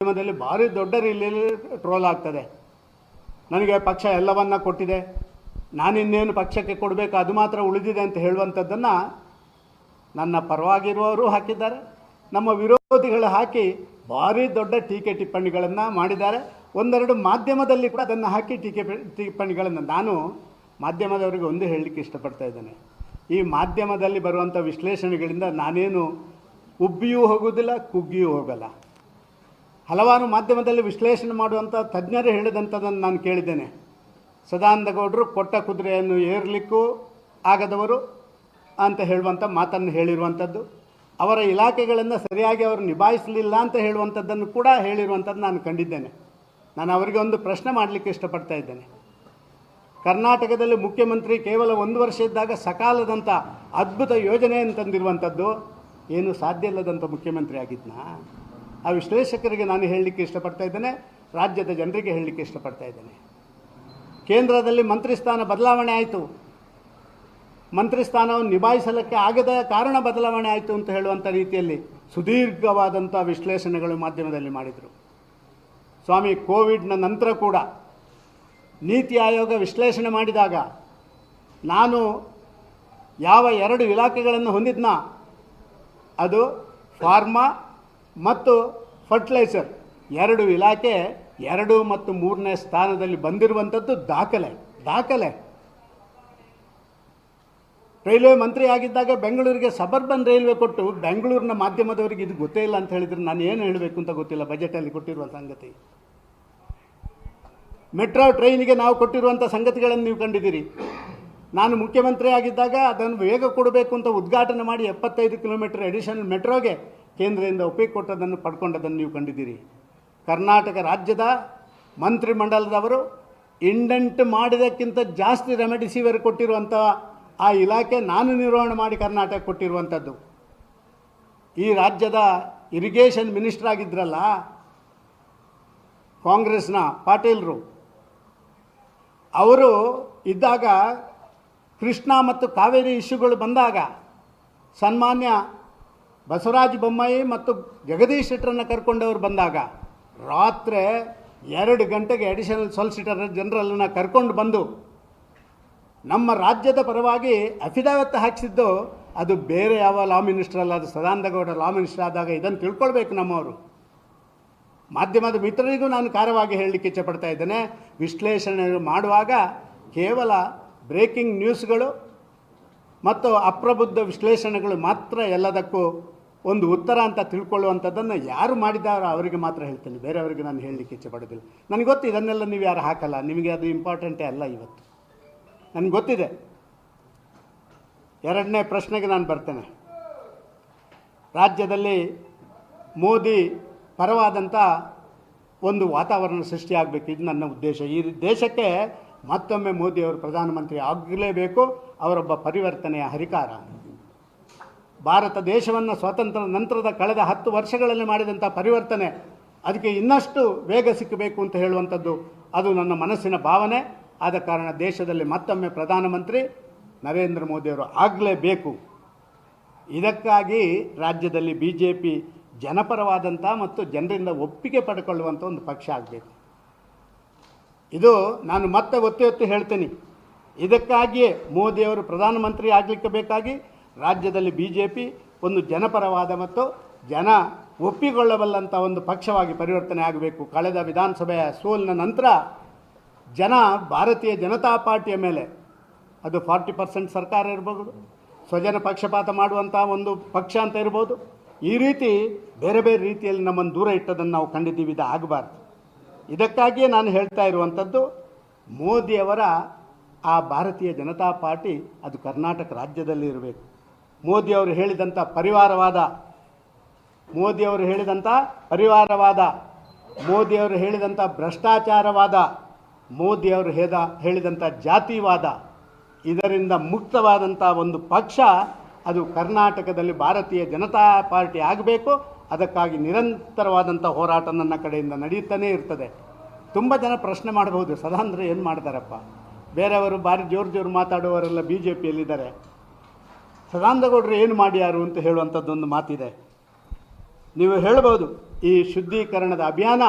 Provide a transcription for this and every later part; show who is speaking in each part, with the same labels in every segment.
Speaker 1: ಮಾಧ್ಯಮದಲ್ಲಿ ಭಾರಿ ದೊಡ್ಡ ರೀತಿಯಲ್ಲಿ ಟ್ರೋಲ್ ಆಗ್ತದೆ. ನನಗೆ ಪಕ್ಷ ಎಲ್ಲವನ್ನ ಕೊಟ್ಟಿದೆ, ನಾನಿನ್ನೇನು ಪಕ್ಷಕ್ಕೆ ಕೊಡಬೇಕು ಅದು ಮಾತ್ರ ಉಳಿದಿದೆ ಅಂತ ಹೇಳುವಂಥದ್ದನ್ನು ನನ್ನ ಪರವಾಗಿರುವವರು ಹಾಕಿದ್ದಾರೆ, ನಮ್ಮ ವಿರೋಧಿಗಳು ಹಾಕಿ ಭಾರಿ ದೊಡ್ಡ ಟೀಕೆ ಟಿಪ್ಪಣಿಗಳನ್ನು ಮಾಡಿದ್ದಾರೆ. ಒಂದೆರಡು ಮಾಧ್ಯಮದಲ್ಲಿ ಕೂಡ ಅದನ್ನು ಹಾಕಿ ಟೀಕೆ ಟಿಪ್ಪಣಿಗಳನ್ನು ನಾನು ಮಾಧ್ಯಮದವರಿಗೆ ಒಂದು ಹೇಳಲಿಕ್ಕೆ ಇಷ್ಟಪಡ್ತಾ ಇದ್ದೇನೆ. ಈ ಮಾಧ್ಯಮದಲ್ಲಿ ಬರುವಂಥ ವಿಶ್ಲೇಷಣೆಗಳಿಂದ ನಾನೇನು ಉಬ್ಬಿಯೂ ಹೋಗುವುದಿಲ್ಲ, ಕುಗ್ಗಿಯೂ ಹೋಗಲ್ಲ. ಹಲವಾರು ಮಾಧ್ಯಮದಲ್ಲಿ ವಿಶ್ಲೇಷಣೆ ಮಾಡುವಂಥ ತಜ್ಞರು ಹೇಳಿದಂಥದ್ದನ್ನು ನಾನು ಕೇಳಿದ್ದೇನೆ. ಸದಾನಂದ ಗೌಡರು ಕೊಟ್ಟ ಕುದುರೆಯನ್ನು ಏರಲಿಕ್ಕೂ ಆಗದವರು ಅಂತ ಹೇಳುವಂಥ ಮಾತನ್ನು ಹೇಳಿರುವಂಥದ್ದು, ಅವರ ಇಲಾಖೆಗಳನ್ನು ಸರಿಯಾಗಿ ಅವರು ನಿಭಾಯಿಸಲಿಲ್ಲ ಅಂತ ಹೇಳುವಂಥದ್ದನ್ನು ಕೂಡ ಹೇಳಿರುವಂಥದ್ದು ನಾನು ಕಂಡಿದ್ದೇನೆ. ನಾನು ಅವರಿಗೆ ಒಂದು ಪ್ರಶ್ನೆ ಮಾಡಲಿಕ್ಕೆ ಇಷ್ಟಪಡ್ತಾ ಇದ್ದೇನೆ. ಕರ್ನಾಟಕದಲ್ಲಿ ಮುಖ್ಯಮಂತ್ರಿ ಕೇವಲ 1 ವರ್ಷ ಇದ್ದಾಗ ಸಕಾಲದಂಥ ಅದ್ಭುತ ಯೋಜನೆಯನ್ನು ತಂದಿರುವಂಥದ್ದು ಏನು ಸಾಧ್ಯ ಇಲ್ಲದಂಥ ಮುಖ್ಯಮಂತ್ರಿ ಆಗಿದ್ನಾ? ಆ ವಿಶ್ಲೇಷಕರಿಗೆ ನಾನು ಹೇಳಲಿಕ್ಕೆ ಇಷ್ಟಪಡ್ತಾ ಇದ್ದೇನೆ, ರಾಜ್ಯದ ಜನರಿಗೆ ಹೇಳಲಿಕ್ಕೆ ಇಷ್ಟಪಡ್ತಾ ಇದ್ದೇನೆ. ಕೇಂದ್ರದಲ್ಲಿ ಮಂತ್ರಿ ಸ್ಥಾನ ಬದಲಾವಣೆ ಆಯಿತು, ಮಂತ್ರಿ ಸ್ಥಾನವನ್ನು ನಿಭಾಯಿಸಲಿಕ್ಕೆ ಆಗದ ಕಾರಣ ಬದಲಾವಣೆ ಆಯಿತು ಅಂತ ಹೇಳುವಂಥ ರೀತಿಯಲ್ಲಿ ಸುದೀರ್ಘವಾದಂಥ ವಿಶ್ಲೇಷಣೆಗಳು ಮಾಧ್ಯಮದಲ್ಲಿ ಮಾಡಿದರು. ಸ್ವಾಮಿ ಕೋವಿಡ್ನ ನಂತರ ಕೂಡ ನೀತಿ ಆಯೋಗ ವಿಶ್ಲೇಷಣೆ ಮಾಡಿದಾಗ ನಾನು ಯಾವ 2 ಇಲಾಖೆಗಳನ್ನು ಹೊಂದಿದ್ನಾ ಅದು ಫಾರ್ಮಾ ಮತ್ತು ಫರ್ಟಿಲೈಸರ್ 2 ಇಲಾಖೆ 2 ಮತ್ತು 3ನೇ ಸ್ಥಾನದಲ್ಲಿ ಬಂದಿರುವಂಥದ್ದು ದಾಖಲೆ. ರೈಲ್ವೆ ಮಂತ್ರಿ ಆಗಿದ್ದಾಗ ಬೆಂಗಳೂರಿಗೆ ಸಬರ್ಬನ್ ರೈಲ್ವೆ ಕೊಟ್ಟು ಬೆಂಗಳೂರಿನ ಮಾಧ್ಯಮದವರಿಗೆ ಇದು ಗೊತ್ತೇ ಇಲ್ಲ ಅಂತ ಹೇಳಿದರೆ ನಾನು ಏನು ಹೇಳಬೇಕು ಅಂತ ಗೊತ್ತಿಲ್ಲ. ಬಜೆಟಲ್ಲಿ ಕೊಟ್ಟಿರುವ ಸಂಗತಿ, ಮೆಟ್ರೋ ಟ್ರೈನಿಗೆ ನಾವು ಕೊಟ್ಟಿರುವಂಥ ಸಂಗತಿಗಳನ್ನು ನೀವು ಕಂಡಿದ್ದೀರಿ. ನಾನು ಮುಖ್ಯಮಂತ್ರಿ ಆಗಿದ್ದಾಗ ಅದನ್ನು ಬೇಗ ಕೊಡಬೇಕು ಅಂತ ಉದ್ಘಾಟನೆ ಮಾಡಿ 75 ಕಿಲೋಮೀಟರ್ ಅಡಿಷನಲ್ ಮೆಟ್ರೋಗೆ ಕೇಂದ್ರದಿಂದ ಒಪ್ಪಿಗೆ ಕೊಟ್ಟದನ್ನು ಪಡ್ಕೊಂಡದನ್ನು ನೀವು ಕಂಡಿದ್ದೀರಿ. ಕರ್ನಾಟಕ ರಾಜ್ಯದ ಮಂತ್ರಿಮಂಡಲದವರು ಇಂಡೆಂಟ್ ಮಾಡಿದಕ್ಕಿಂತ ಜಾಸ್ತಿ ರೆಮಿಡಿಸಿವಿರ್ ಕೊಟ್ಟಿರುವಂಥ ಆ ಇಲಾಖೆ ನಾನು ನಿರ್ವಹಣೆ ಮಾಡಿ ಕರ್ನಾಟಕ ಕೊಟ್ಟಿರುವಂಥದ್ದು. ಈ ರಾಜ್ಯದ ಇರಿಗೇಷನ್ ಮಿನಿಸ್ಟರ್ ಆಗಿದ್ರಲ್ಲ ಕಾಂಗ್ರೆಸ್ನ ಪಾಟೀಲ್ರು, ಅವರು ಇದ್ದಾಗ ಕೃಷ್ಣ ಮತ್ತು ಕಾವೇರಿ ಇಶ್ಯೂಗಳು ಬಂದಾಗ ಸನ್ಮಾನ್ಯ ಬಸವರಾಜ ಬೊಮ್ಮಾಯಿ ಮತ್ತು ಜಗದೀಶ್ ಶೆಟ್ಟರನ್ನು ಕರ್ಕೊಂಡವರು ಬಂದಾಗ ರಾತ್ರಿ 2 ಗಂಟೆಗೆ ಅಡಿಷನಲ್ ಸಾಲಿಸಿಟರ್ ಜನರಲನ್ನು ಕರ್ಕೊಂಡು ಬಂದು ನಮ್ಮ ರಾಜ್ಯದ ಪರವಾಗಿ ಅಫಿಡವಿಟ್ ಹಾಕಿಸಿದ್ದು ಅದು ಬೇರೆ ಯಾವ ಲಾ ಮಿನಿಸ್ಟರ್ ಅಲ್ಲ, ಅದು ಸದಾನಂದ ಗೌಡ ಲಾ ಮಿನಿಸ್ಟರ್ ಆದಾಗ. ಇದನ್ನು ತಿಳ್ಕೊಳ್ಬೇಕು ನಮ್ಮವರು. ಮಾಧ್ಯಮದ ಮಿತ್ರರಿಗೂ ನಾನು ಖಾರವಾಗಿ ಹೇಳಲಿಕ್ಕೆ ಇಚ್ಛೆಪಡ್ತಾ ಇದ್ದೇನೆ, ವಿಶ್ಲೇಷಣೆ ಮಾಡುವಾಗ ಕೇವಲ ಬ್ರೇಕಿಂಗ್ ನ್ಯೂಸ್ಗಳು ಮತ್ತು ಅಪ್ರಬುದ್ಧ ವಿಶ್ಲೇಷಣೆಗಳು ಮಾತ್ರ ಎಲ್ಲದಕ್ಕೂ ಒಂದು ಉತ್ತರ ಅಂತ ತಿಳ್ಕೊಳ್ಳುವಂಥದ್ದನ್ನು ಯಾರು ಮಾಡಿದ್ದಾರೋ ಅವರಿಗೆ ಮಾತ್ರ ಹೇಳ್ತೇನೆ, ಬೇರೆಯವರಿಗೆ ನಾನು ಹೇಳಲಿಕ್ಕೆ ಇಚ್ಛೆಪಡೋದಿಲ್ಲ. ನನಗೆ ಗೊತ್ತು ಇದನ್ನೆಲ್ಲ ನೀವು ಯಾರು ಹಾಕಲ್ಲ, ನಿಮಗೆ ಅದು ಇಂಪಾರ್ಟೆಂಟೇ ಅಲ್ಲ. ಇವತ್ತು ನನಗೆ ಗೊತ್ತಿದೆ. 2ನೇ ಪ್ರಶ್ನೆಗೆ ನಾನು ಬರ್ತೇನೆ. ರಾಜ್ಯದಲ್ಲಿ ಮೋದಿ ಪರವಾದಂಥ ಒಂದು ವಾತಾವರಣ ಸೃಷ್ಟಿಯಾಗಬೇಕು, ಇದು ನನ್ನ ಉದ್ದೇಶ. ಈ ದೇಶಕ್ಕೆ ಮತ್ತೊಮ್ಮೆ ಮೋದಿಯವರು ಪ್ರಧಾನಮಂತ್ರಿ ಆಗಲೇಬೇಕು, ಅವರೊಬ್ಬ ಪರಿವರ್ತನೆಯ ಹರಿಕಾರ. ಭಾರತ ದೇಶವನ್ನು ಸ್ವಾತಂತ್ರ್ಯ ನಂತರದ ಕಳೆದ 10 ವರ್ಷಗಳಲ್ಲಿ ಮಾಡಿದಂಥ ಪರಿವರ್ತನೆ ಅದಕ್ಕೆ ಇನ್ನಷ್ಟು ವೇಗ ಸಿಕ್ಕಬೇಕು ಅಂತ ಹೇಳುವಂಥದ್ದು ಅದು ನನ್ನ ಮನಸ್ಸಿನ ಭಾವನೆ. ಆದ ಕಾರಣ ದೇಶದಲ್ಲಿ ಮತ್ತೊಮ್ಮೆ ಪ್ರಧಾನಮಂತ್ರಿ ನರೇಂದ್ರ ಮೋದಿಯವರು ಆಗಲೇಬೇಕು. ಇದಕ್ಕಾಗಿ ರಾಜ್ಯದಲ್ಲಿ BJP ಜನಪರವಾದಂಥ ಮತ್ತು ಜನರಿಂದ ಒಪ್ಪಿಗೆ ಪಡ್ಕೊಳ್ಳುವಂಥ ಒಂದು ಪಕ್ಷ ಆಗಬೇಕು. ಇದು ನಾನು ಮತ್ತೆ ಒತ್ತಿ ಹೇಳ್ತೀನಿ. ಇದಕ್ಕಾಗಿಯೇ ಮೋದಿಯವರು ಪ್ರಧಾನಮಂತ್ರಿ ಆಗಲಿಕ್ಕೆ ಬೇಕಾಗಿ ರಾಜ್ಯದಲ್ಲಿ BJP ಒಂದು ಜನಪರವಾದ ಮತ್ತು ಜನ ಒಪ್ಪಿಕೊಳ್ಳಬಲ್ಲಂಥ ಒಂದು ಪಕ್ಷವಾಗಿ ಪರಿವರ್ತನೆ ಆಗಬೇಕು. ಕಳೆದ ವಿಧಾನಸಭೆಯ ಸೋಲಿನ ನಂತರ ಜನ ಭಾರತೀಯ ಜನತಾ ಪಾರ್ಟಿಯ ಮೇಲೆ, ಅದು 40% ಸರ್ಕಾರ ಇರ್ಬೋದು, ಸ್ವಜನ ಪಕ್ಷಪಾತ ಮಾಡುವಂಥ ಒಂದು ಪಕ್ಷ ಅಂತ ಇರ್ಬೋದು, ಈ ರೀತಿ ಬೇರೆ ಬೇರೆ ರೀತಿಯಲ್ಲಿ ನಮ್ಮನ್ನು ದೂರ ಇಟ್ಟದನ್ನು ನಾವು ಕಂಡಿದ್ದೀವಿ. ಇದು ಆಗಬಾರ್ದು. ಇದಕ್ಕಾಗಿಯೇ ನಾನು ಹೇಳ್ತಾ ಇರುವಂಥದ್ದು, ಮೋದಿಯವರ ಆ ಭಾರತೀಯ ಜನತಾ ಪಾರ್ಟಿ ಅದು ಕರ್ನಾಟಕ ರಾಜ್ಯದಲ್ಲಿ ಇರಬೇಕು. ಮೋದಿಯವರು ಹೇಳಿದಂಥ ಪರಿವಾರವಾದ, ಮೋದಿಯವರು ಹೇಳಿದಂಥ ಭ್ರಷ್ಟಾಚಾರವಾದ, ಮೋದಿಯವರು ಹೇಳಿದಂಥ ಜಾತಿವಾದ, ಇದರಿಂದ ಮುಕ್ತವಾದಂಥ ಒಂದು ಪಕ್ಷ ಅದು ಕರ್ನಾಟಕದಲ್ಲಿ ಭಾರತೀಯ ಜನತಾ ಪಾರ್ಟಿ ಆಗಬೇಕು. ಅದಕ್ಕಾಗಿ ನಿರಂತರವಾದಂಥ ಹೋರಾಟ ನನ್ನ ಕಡೆಯಿಂದ ನಡೆಯುತ್ತಲೇ ಇರ್ತದೆ. ತುಂಬ ಜನ ಪ್ರಶ್ನೆ ಮಾಡಬಹುದು, ಸದಾನಂದ್ರ ಏನು ಮಾಡ್ತಾರಪ್ಪ, ಬೇರೆಯವರು ಭಾರಿ ಜೋರು ಮಾತಾಡುವವರೆಲ್ಲ BJPಯಲ್ಲಿದ್ದಾರೆ, ಸದಾನಂದ ಗೌಡರು ಏನು ಮಾಡ್ಯಾರು ಅಂತ ಹೇಳುವಂಥದ್ದೊಂದು ಮಾತಿದೆ. ನೀವು ಹೇಳ್ಬೋದು ಈ ಶುದ್ಧೀಕರಣದ ಅಭಿಯಾನ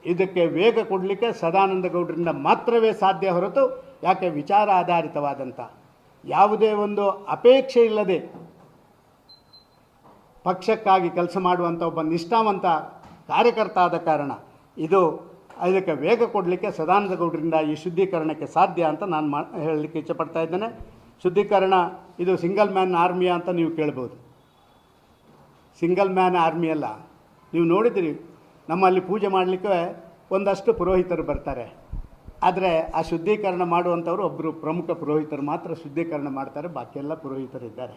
Speaker 1: ಇದಕ್ಕೆ ವೇಗ ಕೊಡಲಿಕ್ಕೆ ಸದಾನಂದ ಗೌಡರಿಂದ ಮಾತ್ರವೇ ಸಾಧ್ಯ ಹೊರತು, ಯಾಕೆ ವಿಚಾರ ಆಧಾರಿತವಾದಂಥ ಯಾವುದೇ ಒಂದು ಅಪೇಕ್ಷೆ ಇಲ್ಲದೆ ಪಕ್ಷಕ್ಕಾಗಿ ಕೆಲಸ ಮಾಡುವಂಥ ಒಬ್ಬ ನಿಷ್ಠಾವಂತ ಕಾರ್ಯಕರ್ತ ಆದ ಕಾರಣ ಇದಕ್ಕೆ ವೇಗ ಕೊಡಲಿಕ್ಕೆ ಸದಾನಂದ ಗೌಡರಿಂದ ಈ ಶುದ್ಧೀಕರಣಕ್ಕೆ ಸಾಧ್ಯ ಅಂತ ನಾನು ಹೇಳಲಿಕ್ಕೆ ಇಚ್ಛಪಡ್ತಾ ಇದ್ದೇನೆ. ಶುದ್ಧೀಕರಣ ಇದು ಸಿಂಗಲ್ ಮ್ಯಾನ್ ಆರ್ಮಿ ಅಂತ ನೀವು ಕೇಳ್ಬೋದು. ಸಿಂಗಲ್ ಮ್ಯಾನ್ ಆರ್ಮಿ ಅಲ್ಲ. ನೀವು ನೋಡಿದಿರಿ, ನಮ್ಮಲ್ಲಿ ಪೂಜೆ ಮಾಡಲಿಕ್ಕೆ ಒಂದಷ್ಟು ಪುರೋಹಿತರು ಬರ್ತಾರೆ, ಆದರೆ ಆ ಶುದ್ಧೀಕರಣ ಮಾಡುವಂಥವ್ರು ಒಬ್ಬರು ಪ್ರಮುಖ ಪುರೋಹಿತರು ಮಾತ್ರ ಶುದ್ಧೀಕರಣ ಮಾಡ್ತಾರೆ, ಬಾಕಿಯೆಲ್ಲ ಪುರೋಹಿತರಿದ್ದಾರೆ.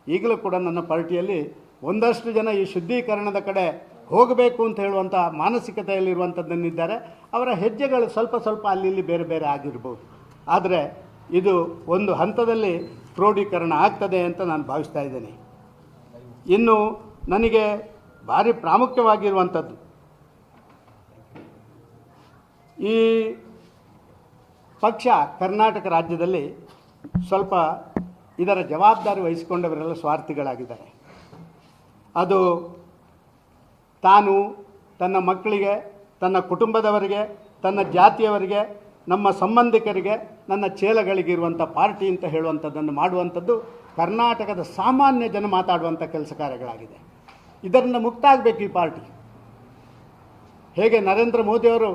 Speaker 1: ಈಗಲೂ ಕೂಡ ನನ್ನ ಪಾರ್ಟಿಯಲ್ಲಿ ಒಂದಷ್ಟು ಜನ ಈ ಶುದ್ಧೀಕರಣದ ಕಡೆ ಹೋಗಬೇಕು ಅಂತ ಹೇಳುವಂಥ ಮಾನಸಿಕತೆಯಲ್ಲಿರುವಂಥದ್ದನ್ನಿದ್ದಾರೆ. ಅವರ ಹೆಜ್ಜೆಗಳು ಸ್ವಲ್ಪ ಸ್ವಲ್ಪ ಅಲ್ಲಿ ಇಲ್ಲಿ ಬೇರೆ ಬೇರೆ ಆಗಿರ್ಬೋದು, ಆದರೆ ಇದು ಒಂದು ಹಂತದಲ್ಲಿ ಕ್ರೋಢೀಕರಣ ಆಗ್ತದೆ ಅಂತ ನಾನು ಭಾವಿಸ್ತಾ ಇದ್ದೇನೆ. ಇನ್ನು ನನಗೆ ಭಾರಿ ಪ್ರಾಮುಖ್ಯವಾಗಿರುವಂಥದ್ದು, ಈ ಪಕ್ಷ ಕರ್ನಾಟಕ ರಾಜ್ಯದಲ್ಲಿ ಸ್ವಲ್ಪ ಇದರ ಜವಾಬ್ದಾರಿ ವಹಿಸಿಕೊಂಡವರೆಲ್ಲ ಸ್ವಾರ್ಥಿಗಳಾಗಿದ್ದಾರೆ. ಅದು ತಾನು ತನ್ನ ಮಕ್ಕಳಿಗೆ, ತನ್ನ ಕುಟುಂಬದವರಿಗೆ, ತನ್ನ ಜಾತಿಯವರಿಗೆ, ನಮ್ಮ ಸಂಬಂಧಿಕರಿಗೆ, ನನ್ನ ಚೇಲಗಳಿಗಿರುವಂಥ ಪಾರ್ಟಿ ಅಂತ ಹೇಳುವಂಥದ್ದನ್ನು ಮಾಡುವಂಥದ್ದು ಕರ್ನಾಟಕದ ಸಾಮಾನ್ಯ ಜನ ಮಾತಾಡುವಂಥ ಕೆಲಸ ಕಾರ್ಯಗಳಾಗಿದೆ. ಇದರಿಂದ ಮುಕ್ತ ಆಗಬೇಕು ಈ ಪಾರ್ಟಿ. ಹೇಗೆ ನರೇಂದ್ರ ಮೋದಿಯವರು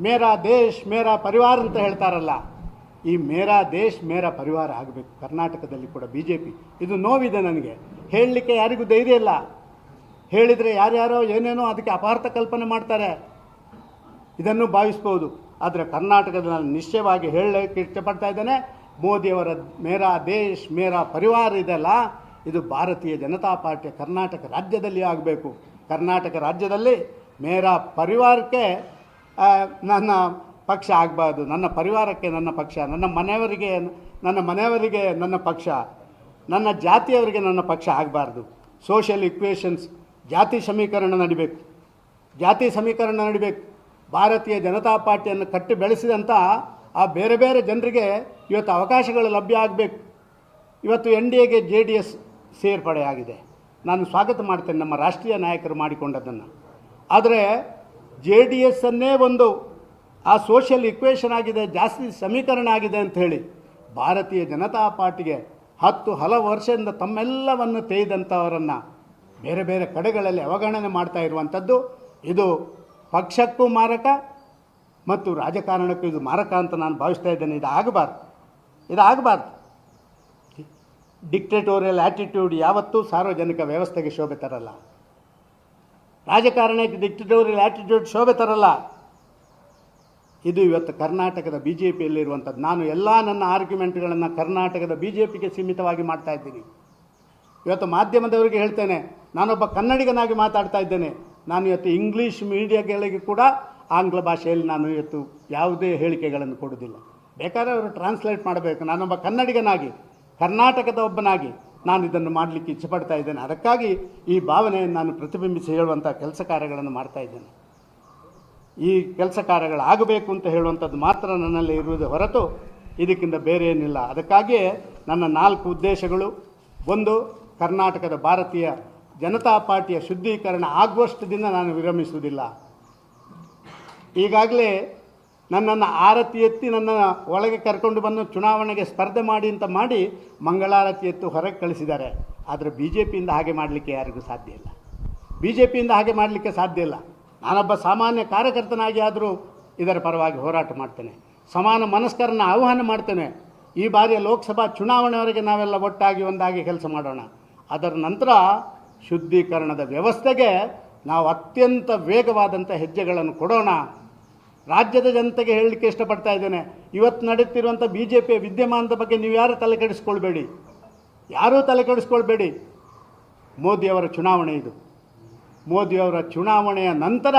Speaker 1: ಮೇರಾ ದೇಶ್ ಮೇರಾ ಪರಿವಾರ ಅಂತ ಹೇಳ್ತಾರಲ್ಲ, ಈ ಮೇರಾ ದೇಶ್ ಮೇರಾ ಪರಿವಾರ ಆಗಬೇಕು ಕರ್ನಾಟಕದಲ್ಲಿ ಕೂಡ BJP. ಇದು ನೋವಿದೆ ನನಗೆ, ಹೇಳಲಿಕ್ಕೆ ಯಾರಿಗೂ ಧೈರ್ಯ ಇಲ್ಲ. ಹೇಳಿದರೆ ಯಾರ್ಯಾರೋ ಏನೇನೋ ಅದಕ್ಕೆ ಅಪಾರ್ಥ ಕಲ್ಪನೆ ಮಾಡ್ತಾರೆ, ಇದನ್ನು ಭಾವಿಸ್ಬೋದು. ಆದರೆ ಕರ್ನಾಟಕದಲ್ಲಿ ನಾನು ನಿಶ್ಚಯವಾಗಿ ಹೇಳಲಿಕ್ಕೆ ಇಷ್ಟಪಡ್ತಾ ಇದ್ದೇನೆ, ಮೋದಿಯವರ ಮೇರಾ ದೇಶ್ ಮೇರಾ ಪರಿವಾರ ಇದೆಲ್ಲ, ಇದು ಭಾರತೀಯ ಜನತಾ ಪಾರ್ಟಿಯ ಕರ್ನಾಟಕ ರಾಜ್ಯದಲ್ಲಿ ಆಗಬೇಕು. ಕರ್ನಾಟಕ ರಾಜ್ಯದಲ್ಲಿ ಮೇರಾ ಪರಿವಾರಕ್ಕೆ ನನ್ನ ಪಕ್ಷ ಆಗಬಾರ್ದು, ನನ್ನ ಪರಿವಾರಕ್ಕೆ ನನ್ನ ಪಕ್ಷ, ನನ್ನ ಮನೆಯವರಿಗೆ ನನ್ನ ಪಕ್ಷ, ನನ್ನ ಜಾತಿಯವರಿಗೆ ನನ್ನ ಪಕ್ಷ ಆಗಬಾರ್ದು. ಸೋಷಿಯಲ್ ಇಕ್ವೇಷನ್ಸ್, ಜಾತಿ ಸಮೀಕರಣ ನಡಿಬೇಕು. ಭಾರತೀಯ ಜನತಾ ಪಾರ್ಟಿಯನ್ನು ಕಟ್ಟಿ ಬೆಳೆಸಿದಂಥ ಆ ಬೇರೆ ಬೇರೆ ಜನರಿಗೆ ಇವತ್ತು ಅವಕಾಶಗಳು ಲಭ್ಯ ಆಗಬೇಕು. ಇವತ್ತು NDAಗೆ JDS ಸೇರ್ಪಡೆ ಆಗಿದೆ, ನಾನು ಸ್ವಾಗತ ಮಾಡ್ತೇನೆ ನಮ್ಮ ರಾಷ್ಟ್ರೀಯ ನಾಯಕರು ಮಾಡಿಕೊಂಡದ್ದನ್ನು. ಆದರೆ JDS ಅನ್ನೇ ಒಂದು ಆ ಸೋಷಿಯಲ್ ಇಕ್ವೇಷನ್ ಆಗಿದೆ, ಜಾಸ್ತಿ ಸಮೀಕರಣ ಆಗಿದೆ ಅಂತ ಹೇಳಿ ಭಾರತೀಯ ಜನತಾ ಪಾರ್ಟಿಗೆ ಹಲವು ವರ್ಷದಿಂದ ತಮ್ಮೆಲ್ಲವನ್ನು ತೆಗೆದಂಥವರನ್ನು ಬೇರೆ ಬೇರೆ ಕಡೆಗಳಲ್ಲಿ ಅವಗಣನೆ ಮಾಡ್ತಾ ಇರುವಂಥದ್ದು, ಇದು ಪಕ್ಷಕ್ಕೂ ಮಾರಕ ಮತ್ತು ರಾಜಕಾರಣಕ್ಕೂ ಇದು ಮಾರಕ ಅಂತ ನಾನು ಭಾವಿಸ್ತಾ ಇದ್ದೇನೆ. ಇದಾಗಬಾರ್ದು. ಡಿಕ್ಟೇಟೋರಿಯಲ್ ಆ್ಯಟಿಟ್ಯೂಡ್ ಯಾವತ್ತೂ ಸಾರ್ವಜನಿಕ ವ್ಯವಸ್ಥೆಗೆ ಶೋಭೆ ತರಲ್ಲ. ರಾಜಕಾರಣಕ್ಕೆ ಡಿಕ್ಟೇಟೋರಿಯಲ್ ಆ್ಯಟಿಟ್ಯೂಡ್ ಶೋಭೆ ತರಲ್ಲ. ಇದು ಇವತ್ತು ಕರ್ನಾಟಕದ BJPಯಲ್ಲಿರುವಂಥದ್ದು. ನಾನು ಎಲ್ಲ ನನ್ನ ಆರ್ಗ್ಯುಮೆಂಟ್ಗಳನ್ನು ಕರ್ನಾಟಕದ BJPಗೆ ಸೀಮಿತವಾಗಿ ಮಾಡ್ತಾ ಇದ್ದೀನಿ. ಇವತ್ತು ಮಾಧ್ಯಮದವರಿಗೆ ಹೇಳ್ತೇನೆ, ನಾನೊಬ್ಬ ಕನ್ನಡಿಗನಾಗಿ ಮಾತಾಡ್ತಾ ಇದ್ದೇನೆ. ನಾನು ಇವತ್ತು ಇಂಗ್ಲೀಷ್ ಮೀಡಿಯಾಗಳಿಗೆ ಕೂಡ ಆಂಗ್ಲ ಭಾಷೆಯಲ್ಲಿ ನಾನು ಇವತ್ತು ಯಾವುದೇ ಹೇಳಿಕೆಗಳನ್ನು ಕೊಡೋದಿಲ್ಲ. ಬೇಕಾದ್ರೆ ಅವರು ಟ್ರಾನ್ಸ್ಲೇಟ್ ಮಾಡಬೇಕು. ನಾನೊಬ್ಬ ಕನ್ನಡಿಗನಾಗಿ, ಕರ್ನಾಟಕದ ಒಬ್ಬನಾಗಿ ನಾನು ಇದನ್ನು ಮಾಡಲಿಕ್ಕೆ ಇಚ್ಛೆಪಡ್ತಾ ಇದ್ದೇನೆ. ಅದಕ್ಕಾಗಿ ಈ ಭಾವನೆಯನ್ನು ನಾನು ಪ್ರತಿಬಿಂಬಿಸಿ ಹೇಳುವಂಥ ಕೆಲಸ ಕಾರ್ಯಗಳನ್ನು ಮಾಡ್ತಾ ಇದ್ದೇನೆ. ಈ ಕೆಲಸ ಕಾರ್ಯಗಳಾಗಬೇಕು ಅಂತ ಹೇಳುವಂಥದ್ದು ಮಾತ್ರ ನನ್ನಲ್ಲಿ ಇರುವುದು ಹೊರತು ಇದಕ್ಕಿಂತ ಬೇರೆ ಏನಿಲ್ಲ. ಅದಕ್ಕಾಗಿಯೇ ನನ್ನ 4 ಉದ್ದೇಶಗಳು. ಒಂದು, ಕರ್ನಾಟಕದ ಭಾರತೀಯ ಜನತಾ ಪಾರ್ಟಿಯ ಶುದ್ಧೀಕರಣ ಆಗುವಷ್ಟು ದಿನ ನಾನು ವಿರಮಿಸುವುದಿಲ್ಲ. ಈಗಾಗಲೇ ನನ್ನನ್ನು ಆರತಿ ಎತ್ತಿ ನನ್ನನ್ನು ಒಳಗೆ ಕರ್ಕೊಂಡು ಬಂದು ಚುನಾವಣೆಗೆ ಸ್ಪರ್ಧೆ ಮಾಡಿ ಮಂಗಳಾರತಿ ಎತ್ತು ಹೊರಗೆ ಕಳಿಸಿದ್ದಾರೆ. ಆದರೆ BJPಯಿಂದ ಹಾಗೆ ಮಾಡಲಿಕ್ಕೆ ಯಾರಿಗೂ ಸಾಧ್ಯ ಇಲ್ಲ. BJPಯಿಂದ ಹಾಗೆ ಮಾಡಲಿಕ್ಕೆ ಸಾಧ್ಯ ಇಲ್ಲ. ನಾನೊಬ್ಬ ಸಾಮಾನ್ಯ ಕಾರ್ಯಕರ್ತನಾಗಿ ಆದರೂ ಇದರ ಪರವಾಗಿ ಹೋರಾಟ ಮಾಡ್ತೇನೆ. ಸಮಾನ ಮನಸ್ಕರನ್ನು ಆಹ್ವಾನ ಮಾಡ್ತೇನೆ. ಈ ಬಾರಿಯ ಲೋಕಸಭಾ ಚುನಾವಣೆಯವರೆಗೆ ನಾವೆಲ್ಲ ಒಟ್ಟಾಗಿ ಒಂದಾಗಿ ಕೆಲಸ ಮಾಡೋಣ. ಅದರ ನಂತರ ಶುದ್ಧೀಕರಣದ ವ್ಯವಸ್ಥೆಗೆ ನಾವು ಅತ್ಯಂತ ವೇಗವಾದಂಥ ಹೆಜ್ಜೆಗಳನ್ನು ಕೊಡೋಣ. ರಾಜ್ಯದ ಜನತೆಗೆ ಹೇಳಲಿಕ್ಕೆ ಇಷ್ಟಪಡ್ತಾ ಇದ್ದೇನೆ, ಇವತ್ತು ನಡೆಯುತ್ತಿರುವಂಥ BJPಯ ವಿದ್ಯಮಾನದ ಬಗ್ಗೆ ನೀವು ಯಾರೂ ತಲೆ ಕೆಡಿಸ್ಕೊಳ್ಬೇಡಿ. ಮೋದಿಯವರ ಚುನಾವಣೆ ಇದು. ಮೋದಿಯವರ ಚುನಾವಣೆಯ ನಂತರ